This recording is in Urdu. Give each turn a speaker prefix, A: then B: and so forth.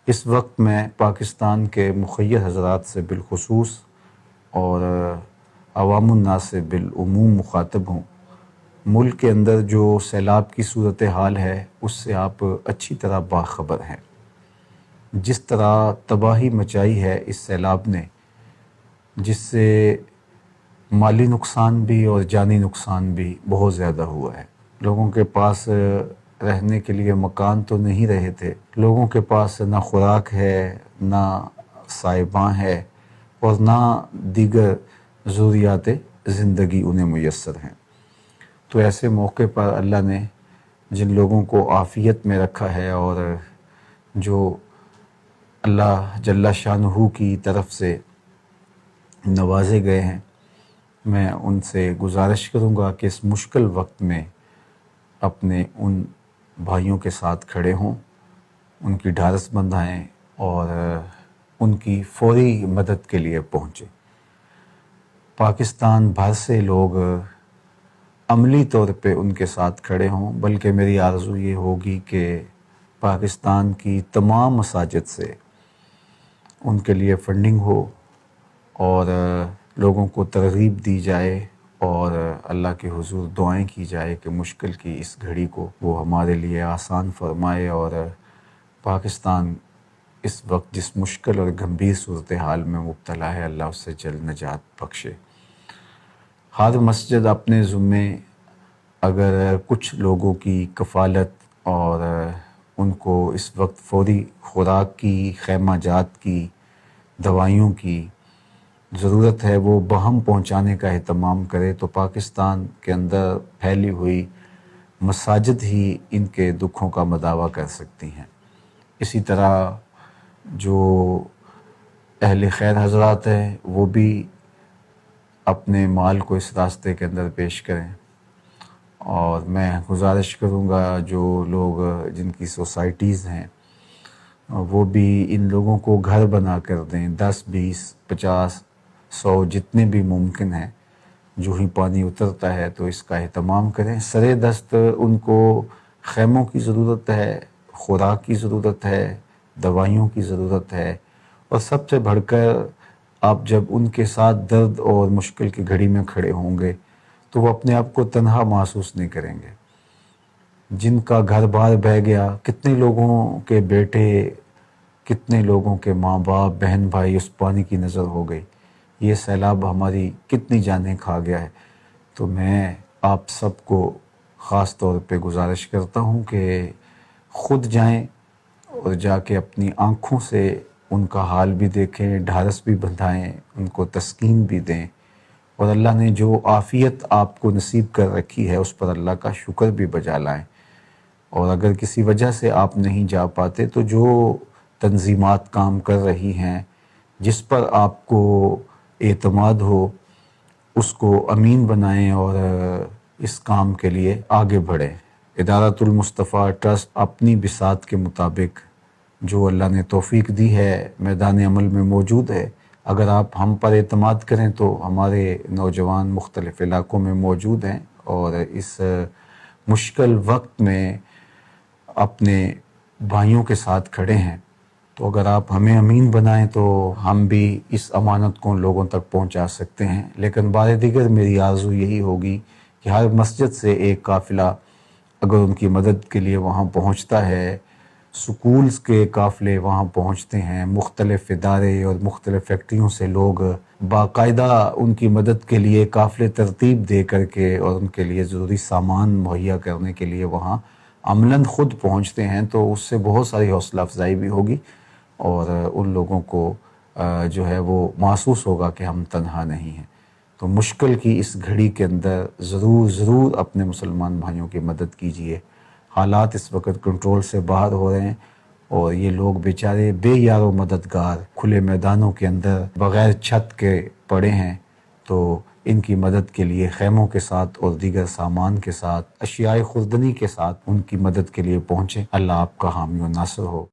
A: اس وقت میں پاکستان کے مخیر حضرات سے بالخصوص اور عوام الناس سے بالعموم مخاطب ہوں۔ ملک کے اندر جو سیلاب کی صورتحال ہے اس سے آپ اچھی طرح باخبر ہیں۔ جس طرح تباہی مچائی ہے اس سیلاب نے، جس سے مالی نقصان بھی اور جانی نقصان بھی بہت زیادہ ہوا ہے۔ لوگوں کے پاس رہنے کے لیے مکان تو نہیں رہے تھے، لوگوں کے پاس نہ خوراک ہے، نہ سائباں ہے، اور نہ دیگر ضروریات زندگی انہیں میسر ہیں۔ تو ایسے موقع پر اللہ نے جن لوگوں کو عافیت میں رکھا ہے اور جو اللہ جل شانہ کی طرف سے نوازے گئے ہیں، میں ان سے گزارش کروں گا کہ اس مشکل وقت میں اپنے ان بھائیوں کے ساتھ کھڑے ہوں، ان کی ڈھارس بندھائیں اور ان کی فوری مدد کے لیے پہنچیں۔ پاکستان بھر سے لوگ عملی طور پہ ان کے ساتھ کھڑے ہوں، بلکہ میری آرزو یہ ہوگی کہ پاکستان کی تمام مساجد سے ان کے لیے فنڈنگ ہو اور لوگوں کو ترغیب دی جائے اور اللہ کے حضور دعائیں کی جائے کہ مشکل کی اس گھڑی کو وہ ہمارے لیے آسان فرمائے اور پاکستان اس وقت جس مشکل اور گمبھیر صورتحال میں مبتلا ہے اللہ اس سے جلد نجات بخشے۔ ہر مسجد اپنے ذمے اگر کچھ لوگوں کی کفالت اور ان کو اس وقت فوری خوراک کی، خیمہ جات کی، دوائیوں کی ضرورت ہے وہ بہم پہنچانے کا اہتمام کرے، تو پاکستان کے اندر پھیلی ہوئی مساجد ہی ان کے دکھوں کا مداوع کر سکتی ہیں۔ اسی طرح جو اہل خیر حضرات ہیں وہ بھی اپنے مال کو اس راستے کے اندر پیش کریں، اور میں گزارش کروں گا جو لوگ جن کی سوسائٹیز ہیں وہ بھی ان لوگوں کو گھر بنا کر دیں، 10، 20، 50، 100 جتنے بھی ممکن ہیں۔ جو ہی پانی اترتا ہے تو اس کا اہتمام کریں۔ سرے دست ان کو خیموں کی ضرورت ہے، خوراک کی ضرورت ہے، دوائیوں کی ضرورت ہے، اور سب سے بڑھ کر آپ جب ان کے ساتھ درد اور مشکل کی گھڑی میں کھڑے ہوں گے تو وہ اپنے آپ کو تنہا محسوس نہیں کریں گے۔ جن کا گھر بار بہہ گیا، کتنے لوگوں کے بیٹے، کتنے لوگوں کے ماں باپ، بہن بھائی اس پانی کی نظر ہو گئی، یہ سیلاب ہماری کتنی جانیں کھا گیا ہے۔ تو میں آپ سب کو خاص طور پہ گزارش کرتا ہوں کہ خود جائیں اور جا کے اپنی آنکھوں سے ان کا حال بھی دیکھیں، ڈھارس بھی بندھائیں، ان کو تسکین بھی دیں، اور اللہ نے جو عافیت آپ کو نصیب کر رکھی ہے اس پر اللہ کا شکر بھی بجا لائیں۔ اور اگر کسی وجہ سے آپ نہیں جا پاتے تو جو تنظیمات کام کر رہی ہیں، جس پر آپ کو اعتماد ہو، اس کو امین بنائیں اور اس کام کے لیے آگے بڑھیں۔ ادارۃ المصطفیٰ ٹرسٹ اپنی بساط کے مطابق جو اللہ نے توفیق دی ہے میدان عمل میں موجود ہے۔ اگر آپ ہم پر اعتماد کریں تو ہمارے نوجوان مختلف علاقوں میں موجود ہیں اور اس مشکل وقت میں اپنے بھائیوں کے ساتھ کھڑے ہیں۔ تو اگر آپ ہمیں امین بنائیں تو ہم بھی اس امانت کو لوگوں تک پہنچا سکتے ہیں۔ لیکن بار دیگر میری آرزو یہی ہوگی کہ ہر مسجد سے ایک قافلہ اگر ان کی مدد کے لیے وہاں پہنچتا ہے، سکولز کے قافلے وہاں پہنچتے ہیں، مختلف ادارے اور مختلف فیکٹریوں سے لوگ باقاعدہ ان کی مدد کے لیے قافلے ترتیب دے کر کے اور ان کے لیے ضروری سامان مہیا کرنے کے لیے وہاں عملاً خود پہنچتے ہیں، تو اس سے بہت ساری حوصلہ افزائی بھی ہوگی اور ان لوگوں کو جو ہے وہ محسوس ہوگا کہ ہم تنہا نہیں ہیں۔ تو مشکل کی اس گھڑی کے اندر ضرور اپنے مسلمان بھائیوں کی مدد کیجیے۔ حالات اس وقت کنٹرول سے باہر ہو رہے ہیں اور یہ لوگ بیچارے بے یار و مددگار کھلے میدانوں کے اندر بغیر چھت کے پڑے ہیں، تو ان کی مدد کے لیے خیموں کے ساتھ اور دیگر سامان کے ساتھ، اشیاء خوردنی کے ساتھ ان کی مدد کے لیے پہنچیں۔ اللہ آپ کا حامی و ناصر ہو۔